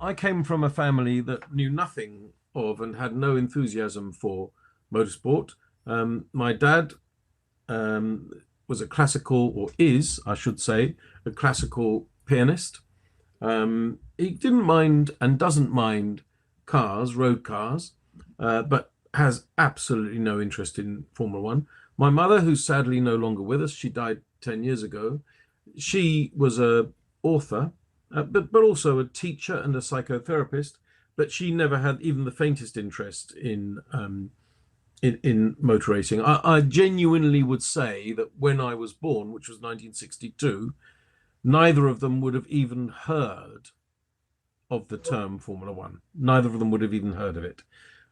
I came from a family that knew nothing of and had no enthusiasm for motorsport. My dad um, was a classical, or is, I should say, a classical pianist. He didn't mind and doesn't mind cars, road cars, but has absolutely no interest in Formula One. My mother, who's sadly no longer with us, she died 10 years ago. She was a author, but also a teacher and a psychotherapist. But she never had even the faintest interest in motor racing. I genuinely would say that when I was born, which was 1962, neither of them would have even heard of the term Formula One. Neither of them would have even heard of it.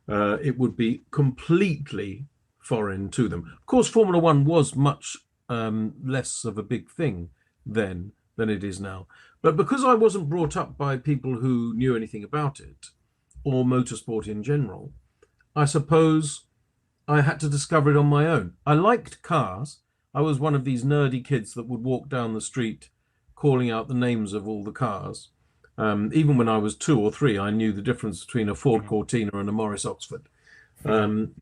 It would be completely foreign to them. Of course, Formula One was much less of a big thing then than it is now. But because I wasn't brought up by people who knew anything about it, or motorsport in general, I suppose I had to discover it on my own. I liked cars. I was one of these nerdy kids that would walk down the street calling out the names of all the cars. Even when I was 2 or 3, I knew the difference between a Ford Cortina and a Morris Oxford. And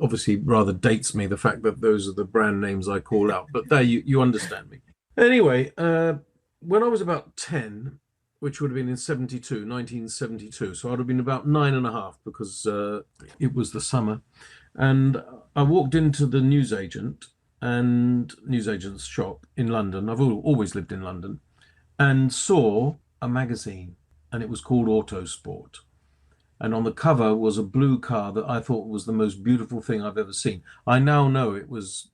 obviously rather dates me, the fact that those are the brand names I call out, but there you understand me. Anyway, when I was about 10, which would have been in 1972, so I'd have been about 9 and a half, because it was the summer, and I walked into the newsagent's shop in London. I've always lived in London, and saw a magazine, and it was called Autosport. And on the cover was a blue car that I thought was the most beautiful thing I've ever seen. I now know it was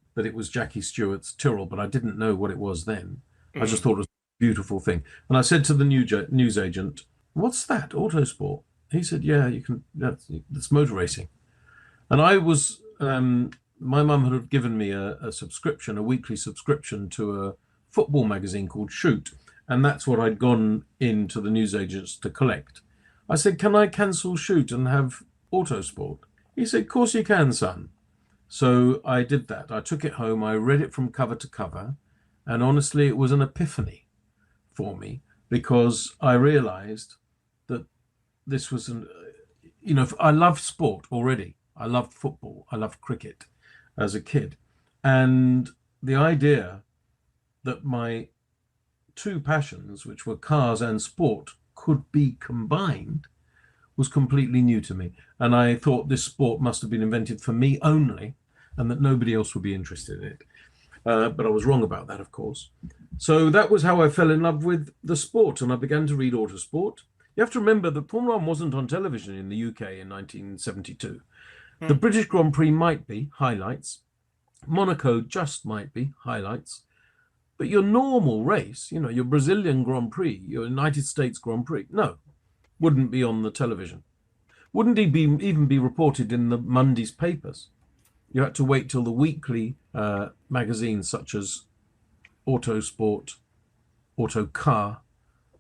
Jackie Stewart's Tyrrell, but I didn't know what it was then. I just thought it was a beautiful thing. And I said to the newsagent, "What's that, Autosport?" He said, "Yeah, you can. That's motor racing." And I was, my mum had given me a subscription, a weekly subscription to a football magazine called Shoot, and that's what I'd gone into the newsagents to collect. I said, "Can I cancel Shoot and have Autosport?" He said, "Of course you can, son." So I did that. I took it home. I read it from cover to cover. And honestly, it was an epiphany for me, because I realized that this was I loved sport already. I loved football. I loved cricket as a kid. And the idea that my two passions, which were cars and sport, could be combined was completely new to me. And I thought this sport must have been invented for me only, and that nobody else would be interested in it. But I was wrong about that, of course. So that was how I fell in love with the sport, and I began to read Autosport. You have to remember that Formula One wasn't on television in the UK in 1972. The British Grand Prix might be highlights. Monaco just might be highlights. But your normal race, your Brazilian Grand Prix, your United States Grand Prix, no, wouldn't be on the television. Wouldn't even be reported in the Monday's papers. You had to wait till the weekly magazines such as Autosport, Autocar,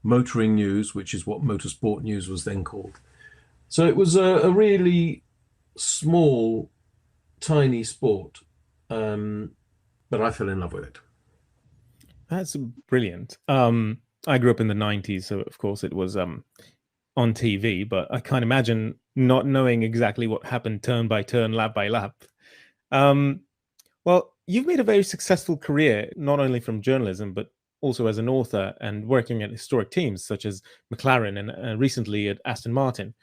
Motoring News, which is what Motorsport News was then called. So it was a really small, tiny sport, but I fell in love with it. That's brilliant. I grew up in the 90s, so of course it was on TV, but I can't imagine not knowing exactly what happened turn by turn, lap by lap. Well, you've made a very successful career, not only from journalism, but also as an author and working at historic teams such as Mclaren and recently at Aston Martin.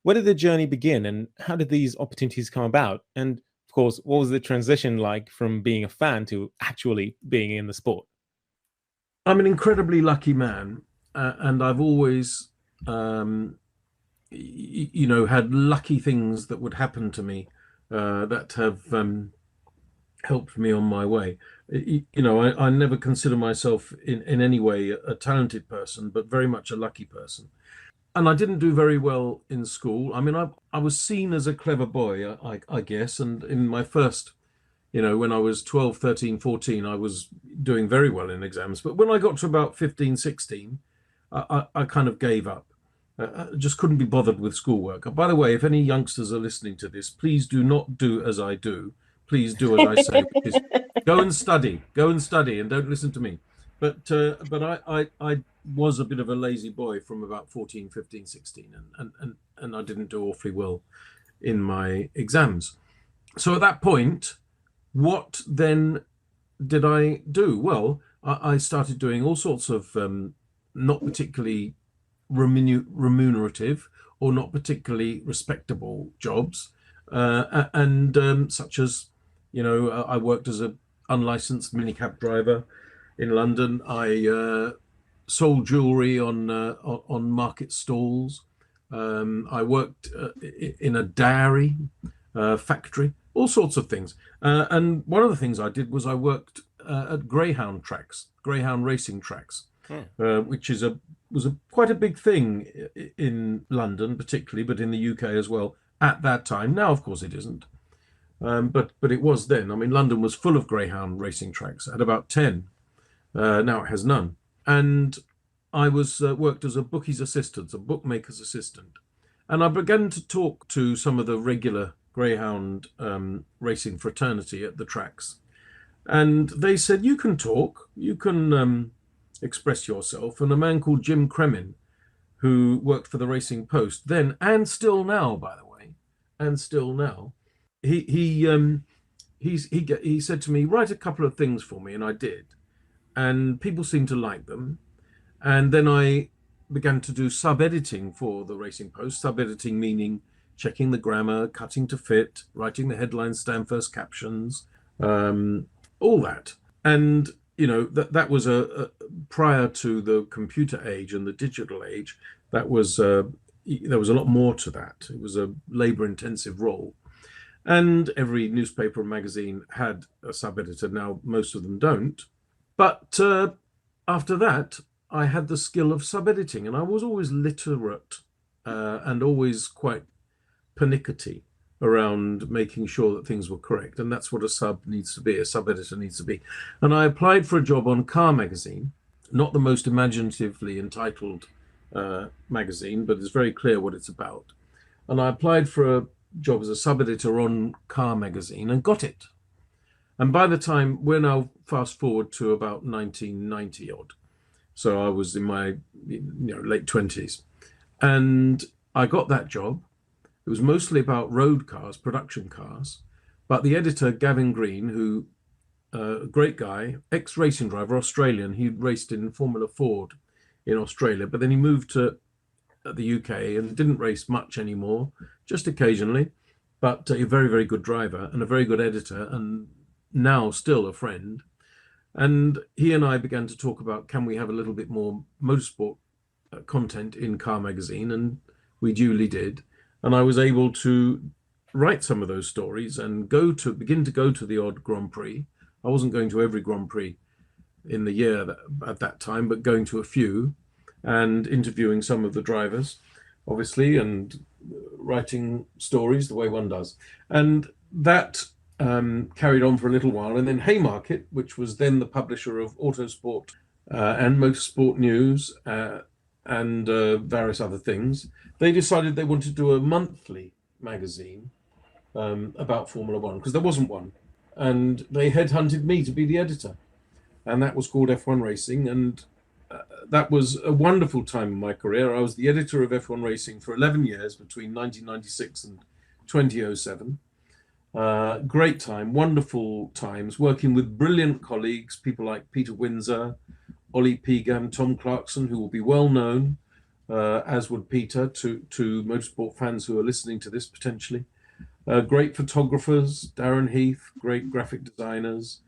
Where did the journey begin, and how did these opportunities come about? And of course, what was the transition like from being a fan to actually being in the sport? I'm an incredibly lucky man, and I've always, had lucky things that would happen to me that have helped me on my way. I never consider myself in any way a talented person, but very much a lucky person. And I didn't do very well in school. I mean, I was seen as a clever boy, I guess. And in my first, when I was 12, 13, 14, I was doing very well in exams. But when I got to about 15, 16, I kind of gave up. I just couldn't be bothered with schoolwork. By the way, if any youngsters are listening to this, please do not do as I do. Please do as I say. Go and study, and don't listen to me. But I was a bit of a lazy boy from about 14, 15, 16, and I didn't do awfully well in my exams. So at that point, what then did I do? Well, I started doing all sorts of not particularly remunerative or not particularly respectable jobs, and such as, I worked as a unlicensed minicab driver in London. I sold jewelry on market stalls. I worked in a dairy factory, all sorts of things. And one of the things I did was I worked at greyhound tracks, greyhound racing tracks, which was quite a big thing in London, particularly, but in the UK as well at that time. Now, of course, it isn't. But it was then. I mean, London was full of greyhound racing tracks at about 10. Now it has none. And I was worked as a bookie's assistant, a bookmaker's assistant. And I began to talk to some of the regular greyhound racing fraternity at the tracks. And they said, you can talk, you can express yourself. And a man called Jim Cremin, who worked for the Racing Post then and still now, by the way, and still now, he said to me, write a couple of things for me, and I did, and people seemed to like them. And then I began to do sub editing for the Racing Post. Sub editing meaning checking the grammar, cutting to fit, writing the headlines, stand first captions, all that. And that was a prior to the computer age and the digital age. That was there was a lot more to that. It was a labor-intensive role, and every newspaper and magazine had a sub-editor. Now most of them don't, but after that, I had the skill of sub-editing, and I was always literate and always quite pernickety around making sure that things were correct. And that's what a sub needs to be, a sub-editor needs to be. And I applied for a job on Car Magazine, not the most imaginatively entitled magazine, but it's very clear what it's about. And I applied for a job as a sub-editor on Car Magazine and got it. And by the time, we're now fast forward to about 1990 odd. So I was in my late 20s. And I got that job. It was mostly about road cars, production cars. But the editor, Gavin Green, who, a great guy, ex-racing driver, Australian, he raced in Formula Ford in Australia, but then he moved to the UK and didn't race much anymore, just occasionally. But a very, very good driver and a very good editor, and now still a friend. And he and I began to talk about, can we have a little bit more motorsport content in Car Magazine? And we duly did. And I was able to write some of those stories and begin to go to the odd Grand Prix. I wasn't going to every Grand Prix in the year at that time, but going to a few and interviewing some of the drivers, obviously, and writing stories the way one does. And that carried on for a little while. And then Haymarket, which was then the publisher of Autosport and Motorsport News and various other things, they decided they wanted to do a monthly magazine about Formula One, because there wasn't one. And they headhunted me to be the editor. And that was called F1 Racing. And that was a wonderful time in my career. I was the editor of F1 Racing for 11 years, between 1996 and 2007. Great time, wonderful times, working with brilliant colleagues, people like Peter Windsor, Ollie Pegan, Tom Clarkson, who will be well known, as would Peter, to motorsport fans who are listening to this potentially. Great photographers, Darren Heath, great graphic designers,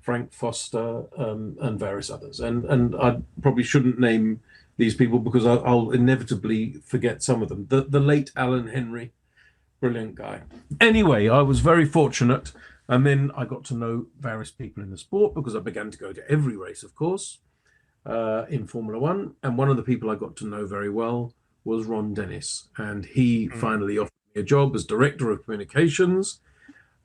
Frank Foster, and various others. And I probably shouldn't name these people because I'll inevitably forget some of them. The late Alan Henry, brilliant guy. Anyway, I was very fortunate. And then I got to know various people in the sport because I began to go to every race, of course, in Formula One. And one of the people I got to know very well was Ron Dennis. And he finally offered me a job as Director of Communications.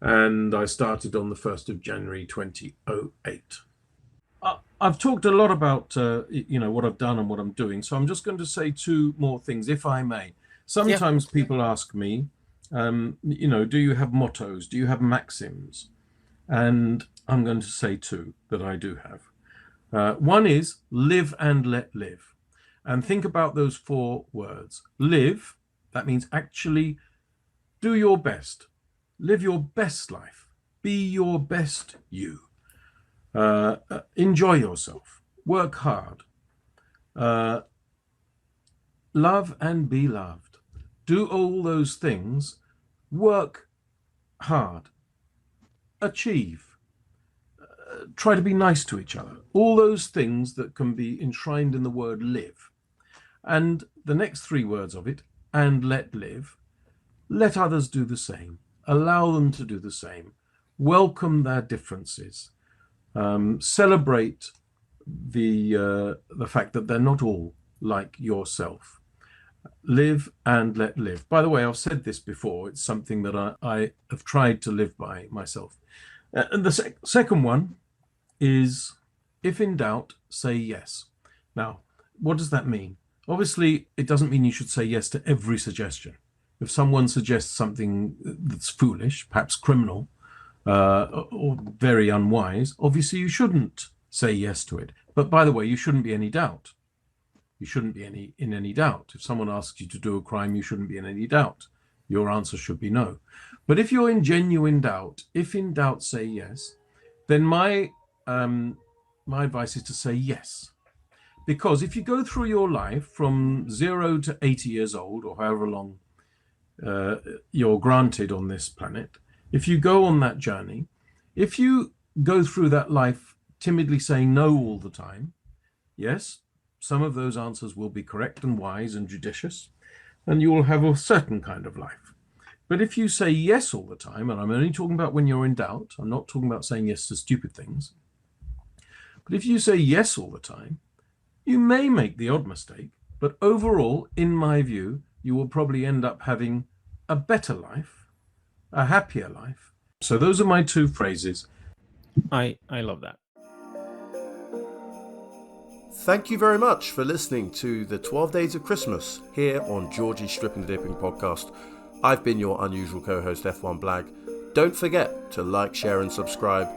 And I started on the 1st of January 2008. I've talked a lot about what I've done and what I'm doing. So I'm just going to say two more things, if I may. Sometimes people ask me, do you have mottos? Do you have maxims? And I'm going to say two that I do have. One is live and let live. And think about those 4 words. Live, that means actually do your best. Live your best life. Be your best you. Enjoy yourself. Work hard. Love and be loved. Do all those things. Work hard. Achieve. Try to be nice to each other. All those things that can be enshrined in the word live. And the next 3 words of it, and let live. Let others do the same. Allow them to do the same. Welcome their differences. Celebrate the fact that they're not all like yourself. Live and let live. By the way, I've said this before. It's something that I have tried to live by myself. And the second one is, if in doubt, say yes. Now, what does that mean? Obviously, it doesn't mean you should say yes to every suggestion. If someone suggests something that's foolish, perhaps criminal, or very unwise, obviously you shouldn't say yes to it. But by the way, you shouldn't be any doubt. You shouldn't be in any doubt. If someone asks you to do a crime, you shouldn't be in any doubt. Your answer should be no. But if you're in genuine doubt, if in doubt, say yes, then my advice is to say yes. Because if you go through your life from 0 to 80 years old, or however long you're granted on this planet, if you go on that journey, if you go through that life timidly saying no all the time, yes, some of those answers will be correct and wise and judicious, and you will have a certain kind of life. But if you say yes all the time, and I'm only talking about when you're in doubt, I'm not talking about saying yes to stupid things, but if you say yes all the time, you may make the odd mistake, but overall, in my view, you will probably end up having a better life, a happier life. So those are my 2 phrases. I love that. Thank you very much for listening to the 12 Days of Christmas here on Georgie's Stripping the Dipping podcast. I've been your unusual co-host F1 Blag. Don't forget to like, share and subscribe,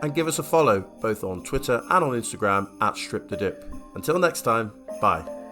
and give us a follow both on Twitter and on Instagram @StripTheDip. Until next time, bye.